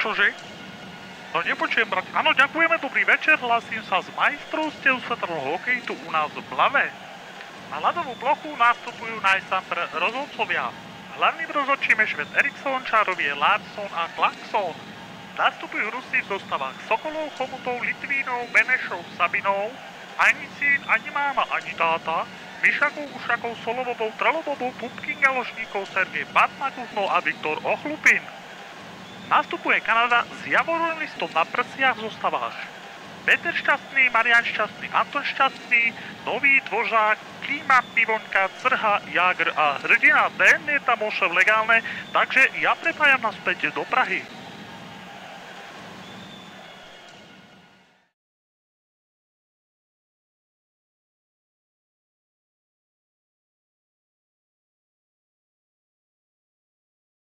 Čože? No nepočujem, brat. Áno, ďakujeme, dobrý večer, hlasím sa z majstrovstiev svetelného hokeja tu u nás v Blave. Na ľadovú plochu nastupujú najsám rozhodcovia. Hlavným rozhodčím je Šved Eriksson, čárovi je Larsson a Klaxon. Nastupujú Rusi v zostavách Sokolov, Chomutov, Litvínov, Benešov, Sabinov, ani syn, ani máma, ani táta, Myšakov, Ušakov, Solovobov, Trelobobov, Pupkin, Galošníkov, Sergej Batmakuchno a Viktor Ochlupin. Nastupuje Kanada s javorolistom na prsiach v zostavách Peter Šťastný, Marian Šťastný, Anton Šťastný, Nový, Dvořák, Klíma, Pivonka, Crha, Jágr a Hrdina. Ten je tam ošev legálne, takže ja prepájam naspäť do Prahy.